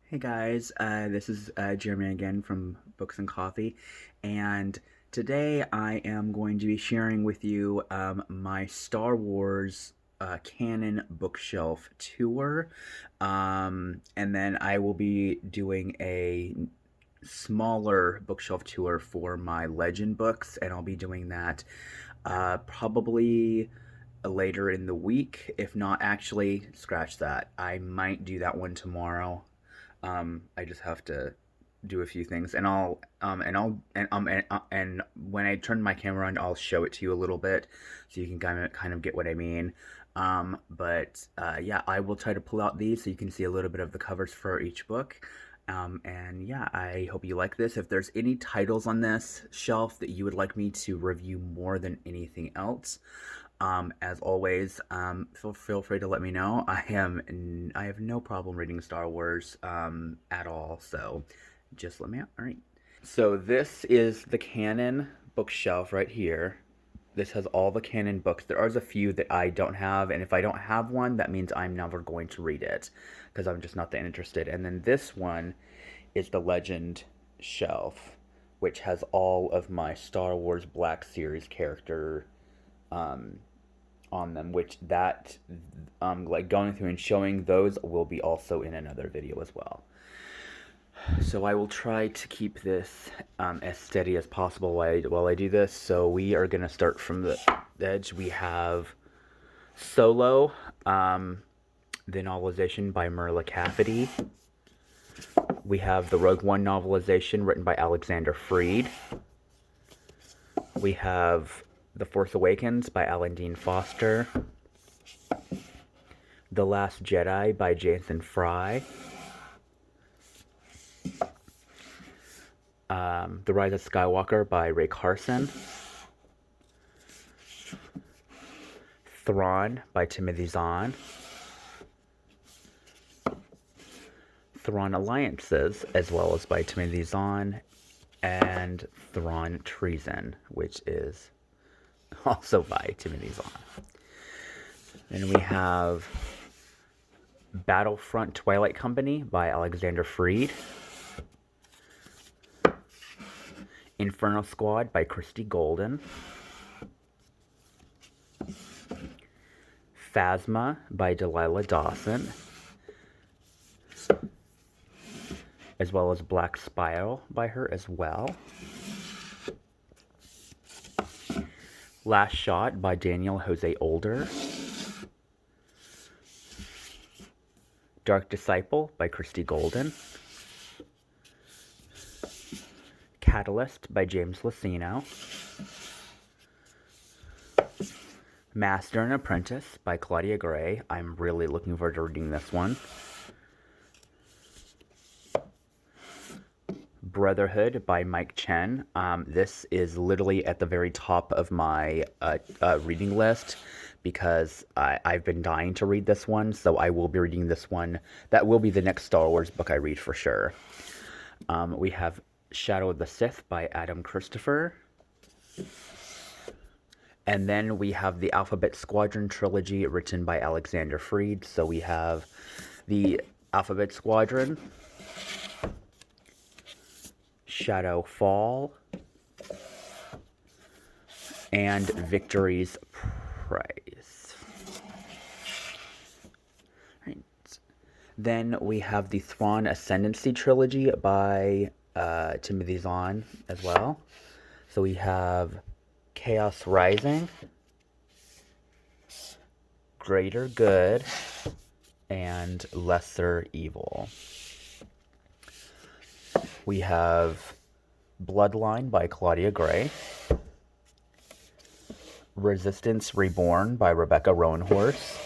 Hey guys, this is Jeremy again from Books and Coffee, and today I am going to be sharing with you my Star Wars Canon bookshelf tour, and then I will be doing a smaller bookshelf tour for my Legend books, and I'll be doing that probably later in the week. If not, actually, scratch that. I might do that one tomorrow. I just have to do a few things, and and when I turn my camera on, I'll show it to you a little bit, so you can kind of get what I mean. Yeah, I will try to pull out these so you can see a little bit of the covers for each book. And yeah, I hope you like this. If there's any titles on this shelf that you would like me to review more than anything else, as always, feel free to let me know. I have no problem reading Star Wars at all, so just let me know. All right. So this is the Canon bookshelf right here. This has all the Canon books. There are a few that I don't have, and if I don't have one, that means I'm never going to read it because I'm just not that interested. And then this one is the Legend shelf, which has all of my Star Wars Black Series character um, on them, which that like going through and showing those will be also in another video as well. So I will try to keep this as steady as possible while I do this. So we are going to start from the edge. We have Solo, the novelization by Merla Cafferty. We have the Rogue One novelization written by Alexander Freed. We have The Force Awakens by Alan Dean Foster. The Last Jedi by Jason Fry. The Rise of Skywalker by Ray Carson. Thrawn by Timothy Zahn. Thrawn Alliances, as well as by Timothy Zahn. And Thrawn Treason, which is also by Timothy Zahn. Then we have Battlefront Twilight Company by Alexander Freed. Inferno Squad by Christy Golden. Phasma by Delilah Dawson. As well as Black Spiral by her as well. Last Shot by Daniel Jose Older. Dark Disciple by Christy Golden. Catalyst by James Luceno. Master and Apprentice by Claudia Gray. I'm really looking forward to reading this one. Brotherhood by Mike Chen. This is literally at the very top of my reading list because I've been dying to read this one, so I will be reading this one. That will be the next Star Wars book I read for sure. We have Shadow of the Sith by Adam Christopher. And then we have the Alphabet Squadron trilogy written by Alexander Freed. So we have the Alphabet Squadron, Shadow Fall, and Victory's Prize. Right. Then we have the Thrawn Ascendancy trilogy by Timothy Zahn as well. So we have Chaos Rising, Greater Good, and Lesser Evil. We have Bloodline by Claudia Gray. Resistance Reborn by Rebecca Roanhorse.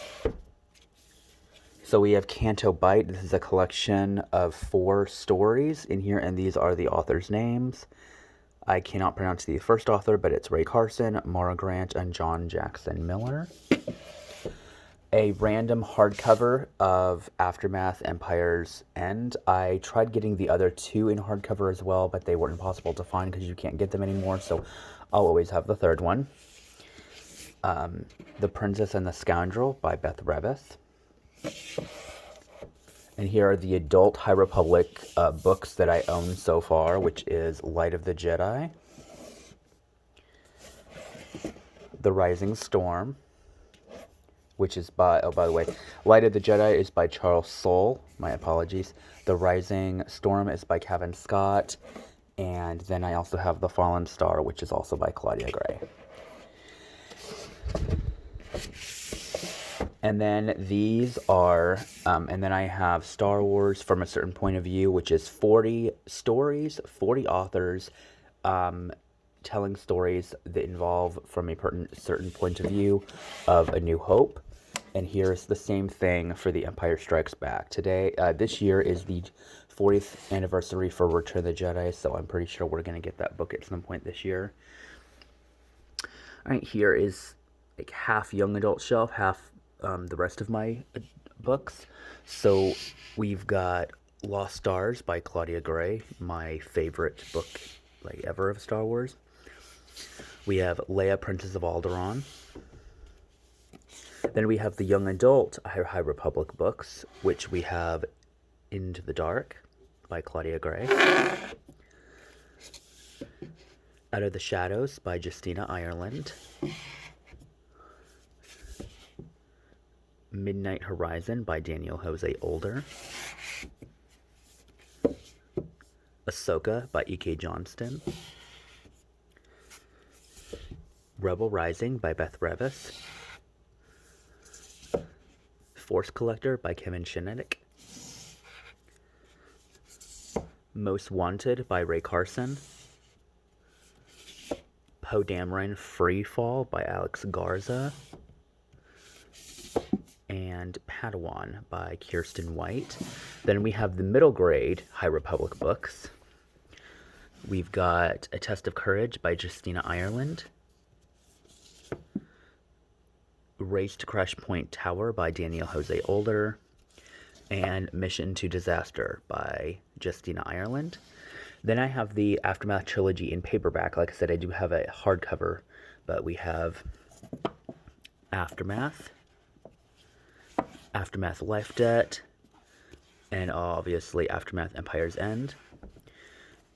So we have Canto Bight. This is a collection of 4 stories in here, and these are the authors' names. I cannot pronounce the first author, but it's Ray Carson, Mara Grant, and John Jackson Miller. A random hardcover of Aftermath Empire's End. I tried getting the other 2 in hardcover as well, but they were impossible to find because you can't get them anymore, so I'll always have the 3rd one. The Princess and the Scoundrel by Beth Revis. And here are the adult High Republic books that I own so far, which is Light of the Jedi, The Rising Storm, which is by, oh, by the way, Light of the Jedi is by Charles Soule. My apologies. The Rising Storm is by Kevin Scott. And then I also have The Fallen Star, which is also by Claudia Gray. And then these are, and then I have Star Wars from a Certain Point of View, which is 40 stories, 40 authors, telling stories that involve from a certain point of view of A New Hope. And here's the same thing for The Empire Strikes Back. Today, this year is the 40th anniversary for Return of the Jedi, so I'm pretty sure we're going to get that book at some point this year. All right, here is like half young adult shelf, half the rest of my books. So we've got Lost Stars by Claudia Gray, my favorite book like ever of Star Wars. We have Leia, Princess of Alderaan. Then we have the young adult High Republic books, which we have Into the Dark by Claudia Gray, Out of the Shadows by Justina Ireland, Midnight Horizon by Daniel Jose Older, Ahsoka by E.K. Johnston, Rebel Rising by Beth Revis, Force Collector by Kevin Shinetic, Most Wanted by Ray Carson, Poe Dameron Free Fall by Alex Garza, and Padawan by Kirsten White. Then we have the middle grade High Republic books. We've got A Test of Courage by Justina Ireland, Race to Crash Point Tower by Daniel Jose Older, and Mission to Disaster by Justina Ireland. Then I have the Aftermath trilogy in paperback. Like I said, I do have a hardcover, but we have Aftermath, Aftermath Life Debt, and obviously Aftermath Empire's End.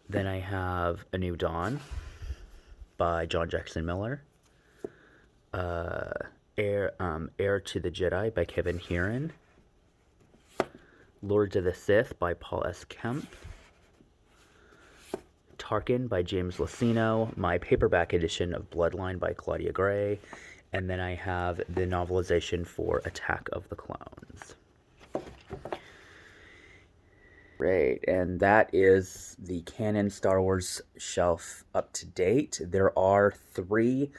Then I have A New Dawn by John Jackson Miller, Heir to the Jedi by Kevin Heron, Lords of the Sith by Paul S. Kemp, Tarkin by James Luceno, my paperback edition of Bloodline by Claudia Gray, and then I have the novelization for Attack of the Clones. Great, and that is the Canon Star Wars shelf up to date. There are 3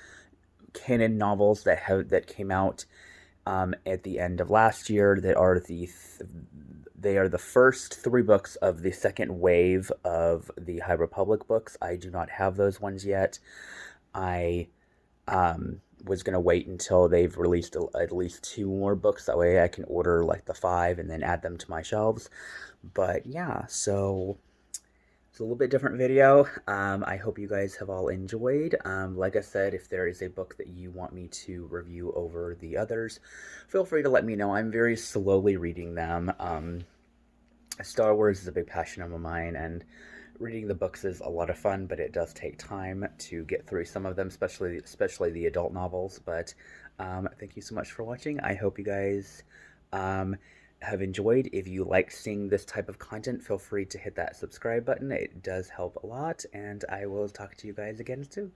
Canon novels that came out at the end of last year that are they are the first 3 books of the second wave of the High Republic books. I do not have those ones yet. I was going to wait until they've released at least 2 more books. That way I can order like the 5 and then add them to my shelves. But yeah, so it's a little bit different video. I hope you guys have all enjoyed. Like I said, if there is a book that you want me to review over the others, feel free to let me know. I'm very slowly reading them. Star Wars is a big passion of mine, and reading the books is a lot of fun, but it does take time to get through some of them, especially the adult novels. But thank you so much for watching. I hope you guys have enjoyed. If you like seeing this type of content, feel free to hit that subscribe button. It does help a lot, and I will talk to you guys again soon.